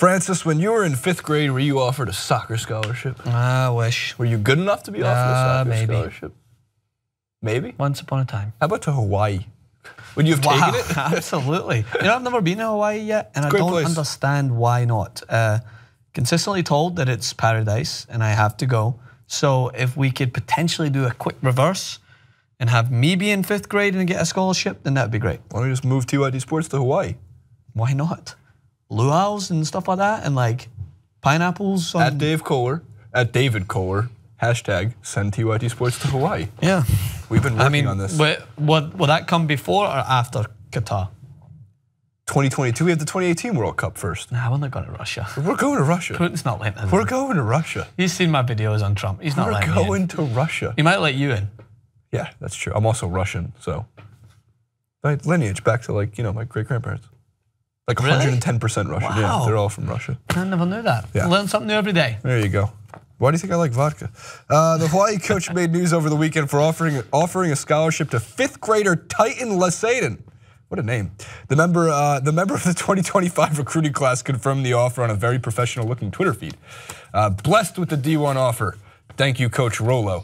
Francis, when you were in 5th grade, were you offered a soccer scholarship? I wish. Were you good enough to be offered a soccer maybe. scholarship? Maybe? Once upon a time. How about to Hawaii? Would you have taken it? Absolutely. You know, I've never been to Hawaii yet, and I don't understand why not. Consistently told that it's paradise, and I have to go. So if we could potentially do a quick reverse and have me be in 5th grade and get a scholarship, then that'd be great. Why don't you just move TYD Sports to Hawaii? Why not? Luau's and stuff like that, and like pineapples. At David Kohler, hashtag send TYD Sports to Hawaii. Yeah. We've been working on this. Will that come before or after Qatar? 2022, we have the 2018 World Cup first. Nah, we're not going to Russia. We're going to Russia. Putin's not letting us We're in. going to Russia. He's seen my videos on Trump. He's not letting me in. We're going to Russia. He might let you in. Yeah, that's true. I'm also Russian, so my lineage back to like, you know, my great-grandparents. Like 110% Russian. Wow. Yeah, they're all from Russia. I never knew that. Yeah. Learn something new every day. There you go. Why do you think I like vodka? The Hawaii coach made news over the weekend for offering a scholarship to 5th grader Titan Lacaden. What a name. The member of the 2025 recruiting class confirmed the offer on a very professional-looking Twitter feed. Blessed with the D1 offer. Thank you, Coach Rolo.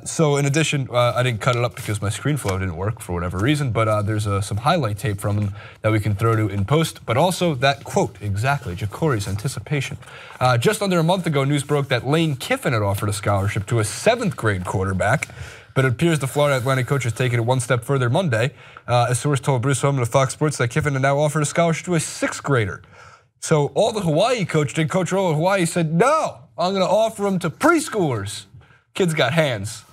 So in addition, I didn't cut it up because my screen flow didn't work for whatever reason, but there's some highlight tape from him that we can throw to in post, but also that quote, exactly, Ja'Cory's anticipation. Just under a month ago, news broke that Lane Kiffin had offered a scholarship to a 7th grade quarterback, but it appears the Florida Atlantic coach has taken it one step further Monday. A source told Bruce Holman of Fox Sports that Kiffin had now offered a scholarship to a 6th grader. So all the Hawaii coach did, Coach Rolo of Hawaii said, no, I'm going to offer them to preschoolers. Kids got hands.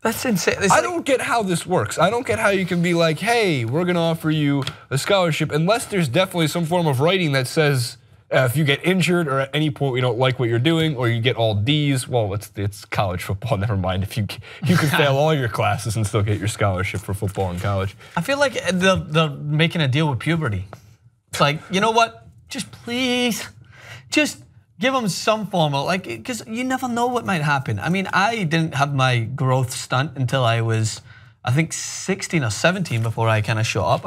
That's insane. I don't get how this works. I don't get how you can be like, hey, we're going to offer you a scholarship, unless there's definitely some form of writing that says if you get injured or at any point we don't like what you're doing or you get all D's, well, it's college football, never mind. If you can fail all your classes and still get your scholarship for football in college. I feel like they're making a deal with puberty. It's like, you know what? Just please, just give them some form of, like, because you never know what might happen. I mean, I didn't have my growth stunt until I was, I think 16 or 17 before I kind of shot up.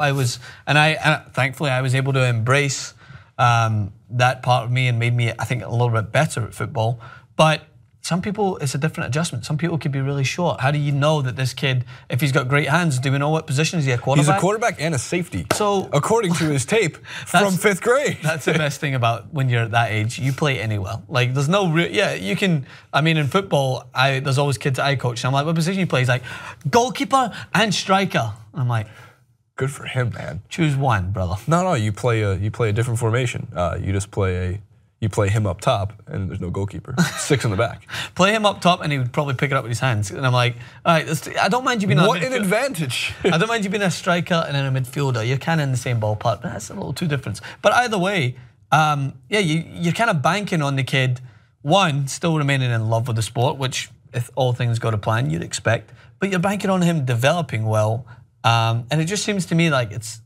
And thankfully I was able to embrace that part of me and made me, I think, a little bit better at football. But some people, it's a different adjustment. Some people could be really short. How do you know that this kid, if he's got great hands, do we know what position is he? A quarterback? He's a quarterback and a safety. So, according to his tape from 5th grade. That's the best thing about when you're at that age. You play anywhere. Like, there's no real, yeah, you can, I mean, in football, there's always kids I coach. And I'm like, what position you play? He's like, goalkeeper and striker. I'm like, good for him, man. Choose one, brother. No, you play a different formation. You just play him up top, and there's no goalkeeper. 6 in the back. Play him up top, and he would probably pick it up with his hands. And I'm like, all right, I don't mind you being what an advantage. I don't mind you being a striker and then a midfielder. You're kind of in the same ballpark, but that's a little too different. But either way, yeah, you're kind of banking on the kid, one, still remaining in love with the sport, which if all things go to plan, you'd expect. But you're banking on him developing well. And it just seems to me like it's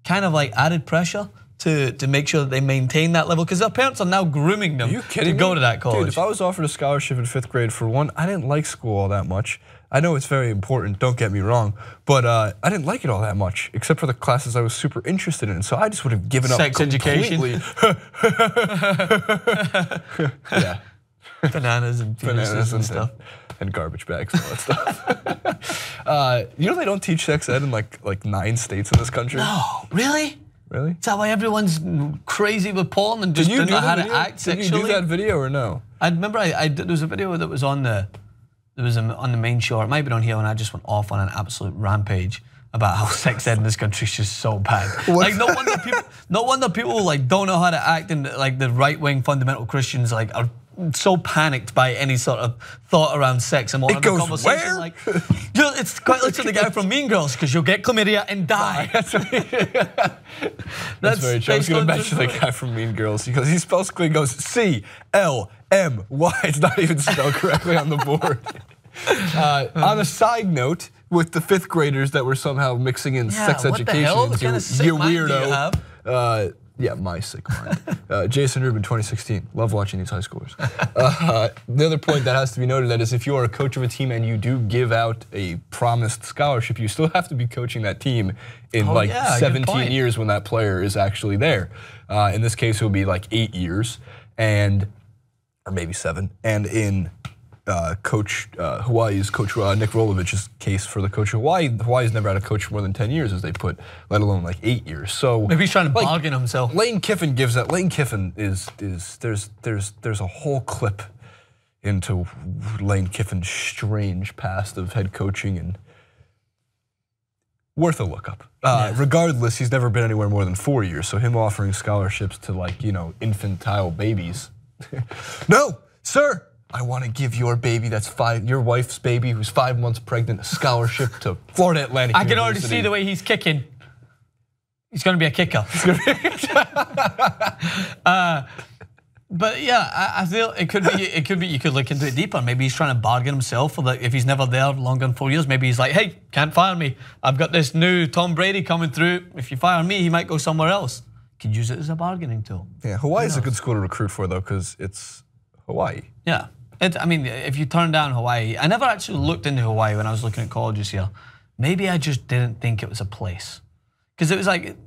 kind of like added pressure to make sure that they maintain that level, because their parents are now grooming them to go to that college. Dude, if I was offered a scholarship in 5th grade, for one, I didn't like school all that much. I know it's very important, don't get me wrong, but I didn't like it all that much, except for the classes I was super interested in. So I just would have given up completely. Education. Yeah. Bananas and penises and stuff. And garbage bags and all that stuff. You know they don't teach sex ed in like 9 states in this country? No, really? Really? Is that why everyone's crazy with porn and just don't know how to act sexually? Did you do that video or no? I remember there was a video that was on the main show. It might have been on here when I just went off on an absolute rampage about how sex ed in this country is just so bad. Like no wonder people like don't know how to act, and like the right-wing fundamental Christians like are so panicked by any sort of thought around sex and what it goes conversation where? Like, you know, it's quite literally the guy from Mean Girls, because you'll get chlamydia and die. That's very true. I was going to mention the guy from Mean Girls because he spells quickly, goes CLMY. It's not even spelled correctly on the board. On a side note, with the 5th graders that were somehow mixing in sex education, what the hell? What kind of sick mind do you have? Yeah, my sick mind. Jason Rubin, 2016. Love watching these high schoolers. The other point that has to be noted that is if you are a coach of a team and you do give out a promised scholarship, you still have to be coaching that team in 17 years when that player is actually there. In this case, it will be like 8 years, or maybe 7. And in Hawaii's coach Nick Rolovich's case for the coach of Hawaii's never had a coach for more than 10 years, as they put, let alone like 8 years. So maybe he's trying to bargain himself. Lane Kiffin gives that. Lane Kiffin there's a whole clip into Lane Kiffin's strange past of head coaching and worth a look up. Regardless, he's never been anywhere more than 4 years. So him offering scholarships to infantile babies, no, sir. I want to give your baby your wife's baby who's 5 months pregnant, a scholarship to Florida Atlantic University. I can already see the way he's kicking. He's going to be a kicker. But yeah, I feel it could be. You could look into it deeper. Maybe he's trying to bargain himself for if he's never there longer than 4 years. Maybe he's like, hey, can't fire me. I've got this new Tom Brady coming through. If you fire me, he might go somewhere else. Could use it as a bargaining tool. Yeah, Hawaii's a good school to recruit for though, because it's Hawaii. Yeah. I mean, if you turn down Hawaii, I never actually looked into Hawaii when I was looking at colleges here. Maybe I just didn't think it was a place. Because it was like,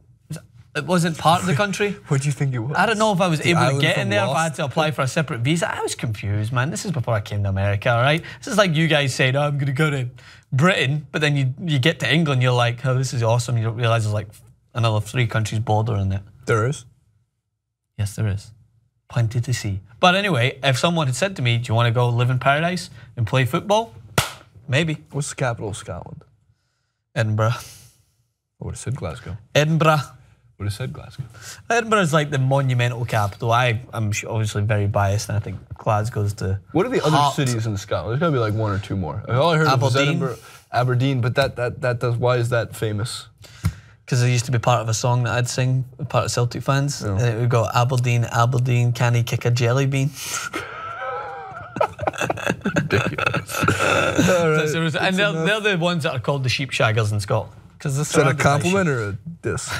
it wasn't part of the country. What do you think it was? I don't know if I was able to get in there, if I had to apply for a separate visa. I was confused, man. This is before I came to America, all right? This is like you guys saying, oh, I'm going to go to Britain, but then you get to England, you're like, oh, this is awesome. You don't realize there's like another 3 countries bordering it. There is? Yes, there is. Plenty to see. But anyway, if someone had said to me, do you want to go live in paradise and play football? Maybe. What's the capital of Scotland? Edinburgh. I would have said Glasgow. Edinburgh. Would have said Glasgow. Edinburgh is like the monumental capital. I'm obviously very biased, and I think Glasgow's the What are the other cities in Scotland? There's got to be like 1 or 2 more. All I heard was Edinburgh, Aberdeen, but that does. Why is that famous? Because it used to be part of a song that I'd sing, part of Celtic fans, and it would go Aberdeen, Aberdeen, can he kick a jelly bean? Ridiculous. Right. And they're the ones that are called the sheep shaggers in Scotland. Is that a compliment or a diss?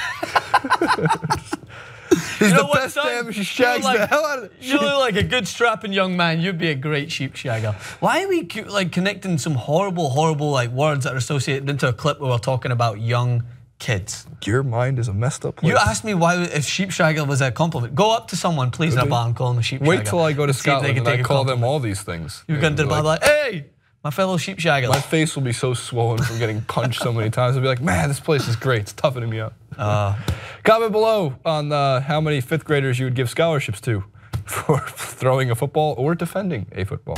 He's the best damn. He shags the hell out of it. You look like a good strapping young man. You'd be a great sheep shagger. Why are we connecting some horrible words that are associated into a clip where we're talking about young kids? Your mind is a messed up place. You asked me why if sheep shagger was a compliment. Go up to someone, please, in a bar and call them a sheep shagger. Wait till I go to Scotland and I call them all these things. You're going to the bar like, hey, my fellow sheep shagger. My face will be so swollen from getting punched so many times. I'll be like, man, this place is great. It's toughening me up. Comment below on how many 5th graders you would give scholarships to for throwing a football or defending a football.